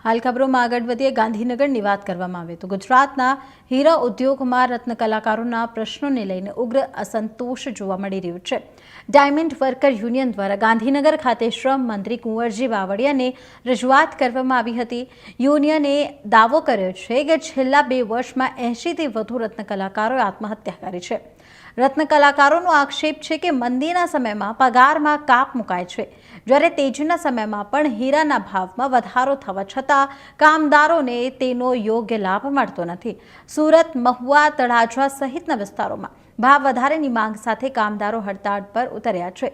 હાલ ખબરોમાં આગળ વધીએ ગાંધીનગરની વાત કરવામાં આવે તો ગુજરાતના હીરા ઉદ્યોગમાં રત્ન કલાકારોના પ્રશ્નોને લઈને ઉગ્ર અસંતોષ જોવા મળી રહ્યો છે। ડાયમંડ વર્કર યુનિયન દ્વારા ગાંધીનગર ખાતે શ્રમ મંત્રી કુંવરજી બાવળિયાને રજૂઆત કરવામાં આવી હતી। યુનિયને દાવો કર્યો છે કે છેલ્લા 2 વર્ષમાં 80થી વધુ રત્ન કલાકારોએ આત્મહત્યા કરી છે। રત્ન કલાકારોનો આક્ષેપ છે કે મંદીના સમયમાં પગારમાં કાપ મુકાય છે, જ્યારે તેજીના સમયમાં પણ હીરાના ભાવમાં વધારો થવા છતાં કામદારોને તેનો યોગ્ય લાભ મળતો નથી। સુરત, મહુવા, તળાજા સહિતના વિસ્તારોમાં ભાવ વધારાની માંગ સાથે કામદારો હડતાળ પર ઉતર્યા છે।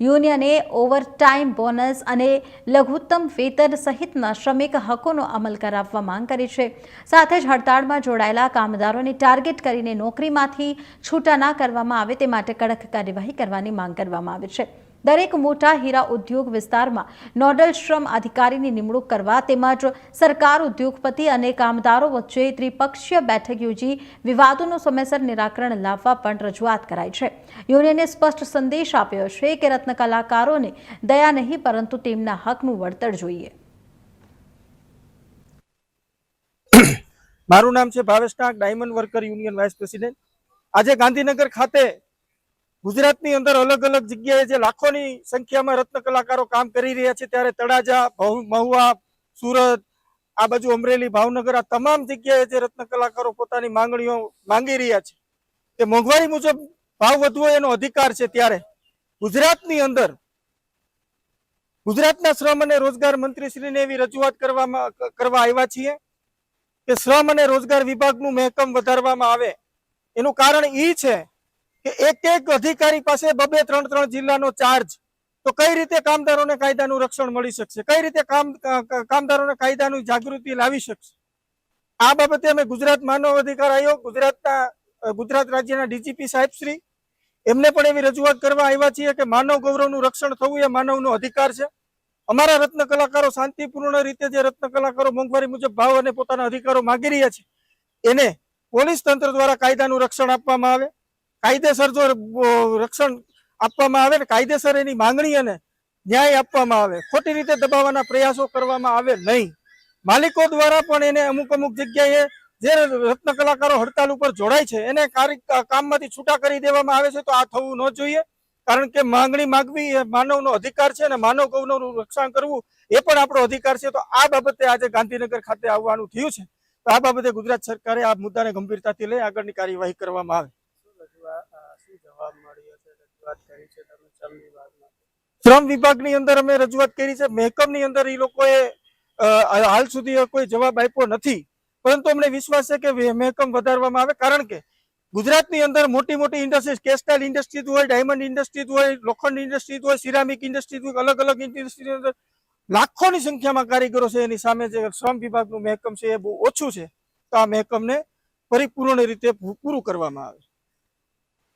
યુનિયને ઓવરટાઈમ બોનસ અને લઘુત્તમ વેતન સહિતના શ્રમિક હકોનો અમલ કરાવવા માંગ કરી છે। સાથે જ હડતાળમાં જોડાયેલા કામદારોને ટાર્ગેટ કરીને નોકરીમાંથી છૂટા ન કરવામાં આવે તે માટે કડક કાર્યવાહી કરવાની માંગ કરવામાં આવી છે। દરેક મોટા હીરા ઉદ્યોગ વિસ્તારમાં નોડલ શ્રમ અધિકારીની નિમણૂક કરવા તેમજ સરકાર, ઉદ્યોગપતિ અને કામદારો વચ્ચે ત્રિપક્ષીય બેઠક યોજી વિવાદોનું સમયસર નિરાકરણ લાવવા પણ રજૂઆત કરાઈ છે। યુનિયને સ્પષ્ટ સંદેશ આપ્યો છે કે રત્ન કલાકારોને દયા નહીં પરંતુ તેમના હકનું વળતર જોઈએ। મારું નામ છે Bhavesh Nag, diamond worker union vice president. આજે ગાંધીનગર ખાતે ગુજરાતની અંદર અલગ અલગ જગ્યાએ જે લાખોની સંખ્યામાં રત્ન કલાકારો કામ કરી રહ્યા છે, ત્યારે તળાજા, મહુવા, સુરત, આ બાજુ અમરેલી, ભાવનગર, આ તમામ જગ્યાએ જે રત્ન કલાકારો પોતાની માંગણીઓ માંગી રહ્યા છે કે મોંઘવારી મુજબ ભાવ વધવો એનો અધિકાર છે, ત્યારે ગુજરાતની અંદર ગુજરાતના શ્રમ અને રોજગાર મંત્રીશ્રીને એવી રજૂઆત કરવા આવ્યા છીએ કે શ્રમ અને રોજગાર વિભાગનું મહેકમ વધારવામાં આવે। એનું કારણ એ છે કે એક અધિકારી પાસે 2-3 જિલ્લાનો ચાર્જ, તો કઈ રીતે કામદારોને કાયદાનું રક્ષણ મળી શકશે, કઈ રીતે કામદારોને કાયદાની જાગૃતિ લાવી શકશે। આ બાબતે અમે ગુજરાત માનવ અધિકાર આયોગ, ગુજરાત રાજ્યના ડીજીપી સાહેબશ્રી એમને પણ એવી રજૂઆત કરવા આવ્યા છીએ કે માનવ ગૌરવનું રક્ષણ થવું એ માનવનો અધિકાર છે। અમારા રત્ન કલાકારો શાંતિપૂર્ણ રીતે જે રત્ન કલાકારો મોંઘવારી મુજબ ભાવ અને પોતાના અધિકારો માંગી રહ્યા છે એને પોલીસ તંત્ર દ્વારા કાયદાનું રક્ષણ આપવામાં આવે, કાયદેસર જો રક્ષણ આપવામાં આવે ને કાયદેસર એની માંગણી અને ન્યાય આપવામાં આવે, ખોટી રીતે દબાવવાના પ્રયાસો કરવામાં આવે નહીં। માલિકો દ્વારા પણ એને અમુક જગ્યાએ જે રત્ન કલાકારો હડતાલ ઉપર જોડાય છે એને કામમાંથી છૂટા કરી દેવામાં આવે છે, તો આ થવું ન જોઈએ। કારણ કે માંગણી માગવી એ માનવનો અધિકાર છે અને માનવ ગૌરવનું રક્ષણ કરવું એ પણ આપણો અધિકાર છે। તો આ બાબતે આજે ગાંધીનગર ખાતે આવવાનું થયું છે, તો આ બાબતે ગુજરાત સરકારે આ મુદ્દાને ગંભીરતાથી લઈ આગળની કાર્યવાહી કરવામાં આવે। શ્રમ વિભાગની અંદર અમે રજૂઆત કરી છે, મહેકમની અંદર એ લોકોએ હાલ સુધી કોઈ જવાબ આપ્યો નથી, પરંતુ અમને વિશ્વાસ છે કે મહેકમ વધારવામાં આવે। કારણ કે ગુજરાતની અંદર મોટી ઇન્ડસ્ટ્રીઝ, ટેક્સટાઇલ ઇન્ડસ્ટ્રીઝ હોય, ડાયમંડ ઇન્ડસ્ટ્રીઝ હોય, લોખંડ ઇન્ડસ્ટ્રીઝ હોય, સિરામિક ઇન્ડસ્ટ્રીઝ હોય, અલગ ઇન્ડસ્ટ્રીઝની અંદર લાખોની સંખ્યામાં કારીગરો છે, એની સામે જે શ્રમ વિભાગનું મહેકમ છે એ બહુ ઓછું છે, તો આ મહેકમને પરિપૂર્ણ રીતે પૂરું કરવામાં આવે।